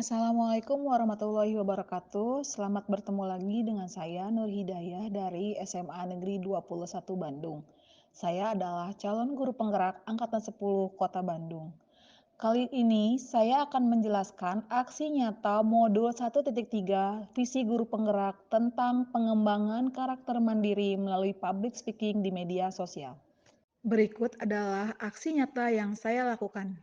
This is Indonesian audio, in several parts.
Assalamualaikum warahmatullahi wabarakatuh. Selamat bertemu lagi dengan saya Nur Hidayah dari SMA Negeri 21 Bandung. Saya adalah calon guru penggerak angkatan 10 Kota Bandung. Kali ini saya akan menjelaskan aksi nyata modul 1.3 visi guru penggerak tentang pengembangan karakter mandiri melalui public speaking di media sosial. Berikut adalah aksi nyata yang saya lakukan.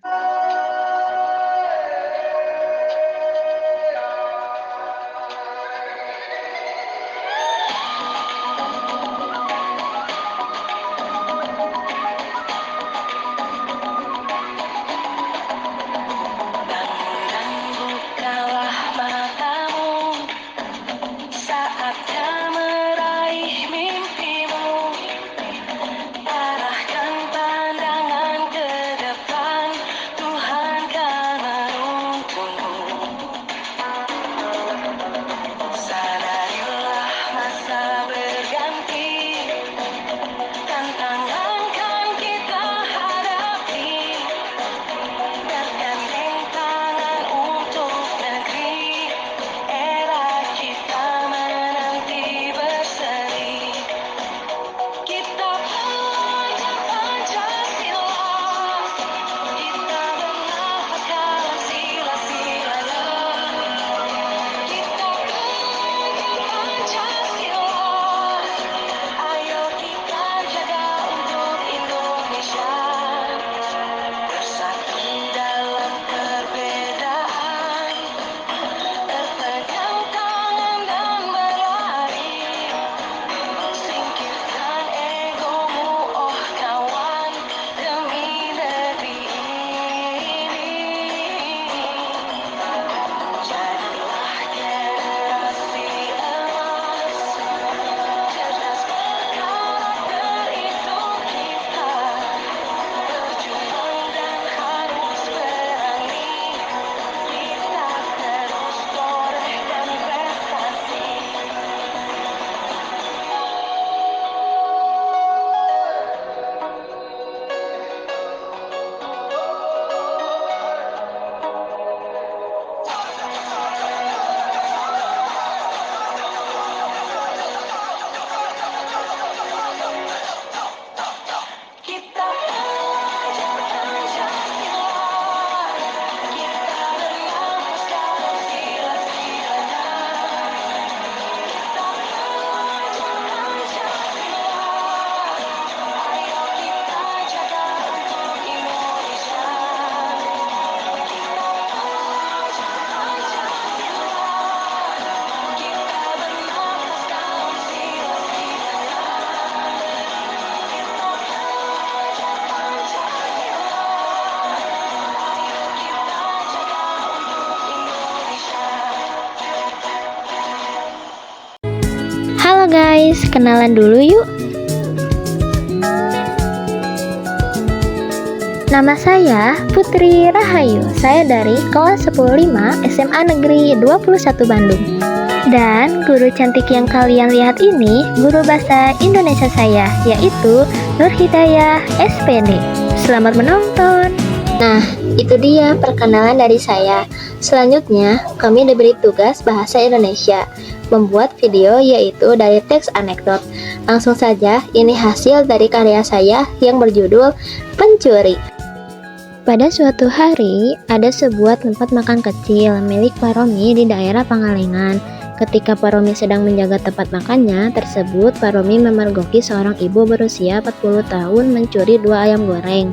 Dan bukalah matamu, saatnya meraih mimpimu. Arahkan pandangan ke depan, Tuhan kan menuntunmu. Sadarilah masa berganti, tantangan kan kita hadapi. Bergandeng tangan untuk negeri, era kita menanti berseri. Kita pelajar Pancasila, kita bernafaskan sila-silanya. Kita pelajar Pancasila, ayo kita jaga untuk Indonesia. Bersatu dalam perbedaan, berpegang tangan dan berlari. Singkirkan egomu, oh kawan, demi negeri ini. Jadilah generasi emas, cerdas berkarakter itu kita. Berjuang dan harus berani, kita terus torehkan prestasi. Kita pelajar Pancasila, kita bernafaskan sila-silanya. Kita pelajar Pancasila, ayo kita jaga untuk Indonesia. Kita pelajar Pancasila, kita bernafaskan sila-silanya. Halo guys, kenalan dulu yuk. Nama saya Putri Rahayu. Saya dari kelas 105 SMA Negeri 21 Bandung. Dan guru cantik yang kalian lihat ini guru bahasa Indonesia saya, yaitu Nur Hidayah SPD. Selamat menonton. Nah, itu dia perkenalan dari saya. Selanjutnya, kami diberi tugas bahasa Indonesia, membuat video yaitu dari teks anekdot. Langsung saja, ini hasil dari karya saya yang berjudul Pencuri. Pada suatu hari, ada sebuah tempat makan kecil milik Pak Romi di daerah Pangalengan. Ketika Pak Romi sedang menjaga tempat makannya tersebut, Pak Romi memergoki seorang ibu berusia 40 tahun mencuri 2 ayam goreng.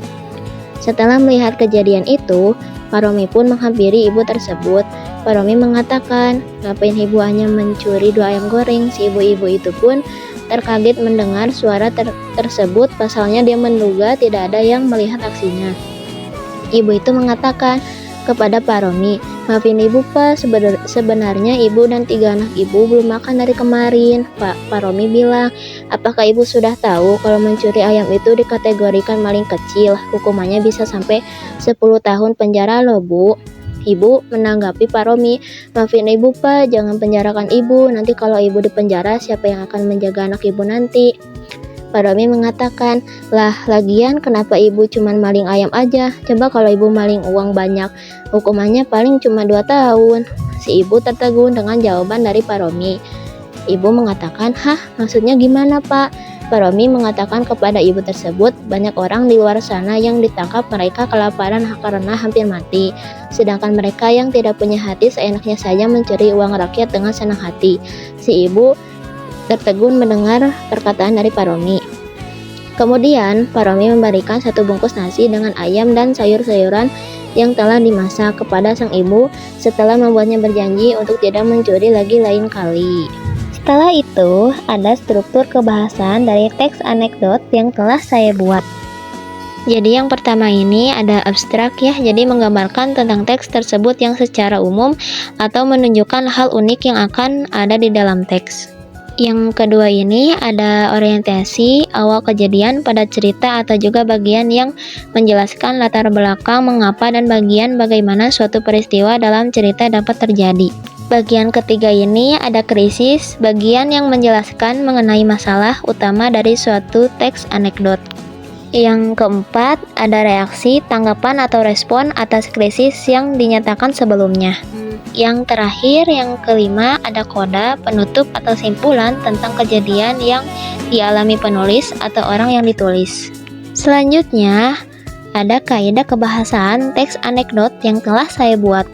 Setelah melihat kejadian itu, Pak Romi pun menghampiri ibu tersebut. Pak Romi mengatakan, "Ngapain ibu hanya mencuri 2 ayam goreng?" Si ibu-ibu itu pun terkaget mendengar suara tersebut, pasalnya dia menduga tidak ada yang melihat aksinya. Ibu itu mengatakan kepada Pak Romi, "Maafin ibu Pak, sebenarnya ibu dan 3 anak ibu belum makan dari kemarin." Pak Romi bilang, "Apakah ibu sudah tahu kalau mencuri ayam itu dikategorikan maling kecil? Hukumannya bisa sampai 10 tahun penjara loh Bu." Ibu menanggapi Pak Romi, "Maafin ibu Pak, jangan penjarakan ibu. Nanti kalau ibu dipenjara, siapa yang akan menjaga anak ibu nanti?" Romi mengatakan, "Lah, lagian kenapa ibu cuman maling ayam aja? Coba kalau ibu maling uang banyak, hukumannya paling cuma 2 tahun." Si ibu tertegun dengan jawaban dari Pak Romi. Ibu mengatakan, "Hah, maksudnya gimana, Pak?" Pak Romi mengatakan kepada ibu tersebut, banyak orang di luar sana yang ditangkap mereka kelaparan karena hampir mati. Sedangkan mereka yang tidak punya hati seenaknya saja mencuri uang rakyat dengan senang hati. Si ibu tertegun mendengar perkataan dari Pak Romi. Kemudian, Pak Romi memberikan 1 bungkus nasi dengan ayam dan sayur-sayuran yang telah dimasak kepada sang ibu setelah membuatnya berjanji untuk tidak mencuri lagi lain kali. Setelah itu, ada struktur kebahasan dari teks anekdot yang telah saya buat. Jadi yang pertama ini ada abstrak ya, jadi menggambarkan tentang teks tersebut yang secara umum atau menunjukkan hal unik yang akan ada di dalam teks. Yang kedua ini ada orientasi awal kejadian pada cerita atau juga bagian yang menjelaskan latar belakang mengapa dan bagian bagaimana suatu peristiwa dalam cerita dapat terjadi. Bagian ketiga ini ada krisis, bagian yang menjelaskan mengenai masalah utama dari suatu teks anekdot. Yang keempat ada reaksi, tanggapan atau respon atas krisis yang dinyatakan sebelumnya. Yang terakhir, yang kelima ada koda, penutup atau simpulan tentang kejadian yang dialami penulis atau orang yang ditulis. Selanjutnya, ada kaidah kebahasan teks anekdot yang telah saya buat.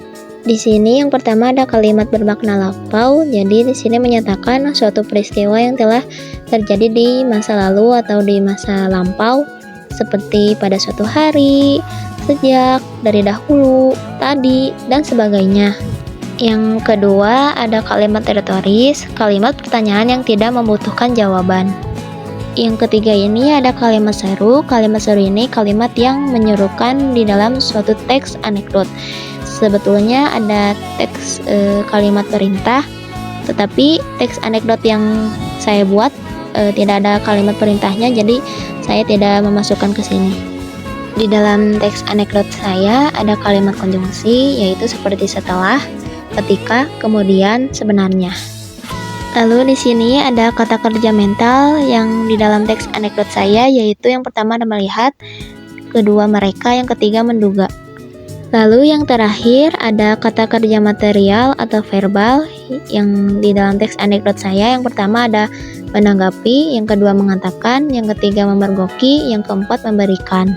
Di sini yang pertama ada kalimat bermakna lampau, jadi di sini menyatakan suatu peristiwa yang telah terjadi di masa lalu atau di masa lampau, seperti pada suatu hari, sejak, dari dahulu, tadi, dan sebagainya. Yang kedua ada kalimat retoris, kalimat pertanyaan yang tidak membutuhkan jawaban. Yang ketiga ini ada kalimat seru ini kalimat yang menyerukan di dalam suatu teks anekdot. Sebetulnya ada teks kalimat perintah, tetapi teks anekdot yang saya buat tidak ada kalimat perintahnya, jadi saya tidak memasukkan ke sini. Di dalam teks anekdot saya ada kalimat konjungsi, yaitu seperti setelah, ketika, kemudian, sebenarnya. Lalu di sini ada kata kerja mental yang di dalam teks anekdot saya, yaitu yang pertama ada melihat, kedua mereka, yang ketiga menduga. Lalu yang terakhir ada kata kerja material atau verbal yang di dalam teks anekdot saya. Yang pertama ada menanggapi, yang kedua mengatakan, yang ketiga memergoki, yang keempat memberikan.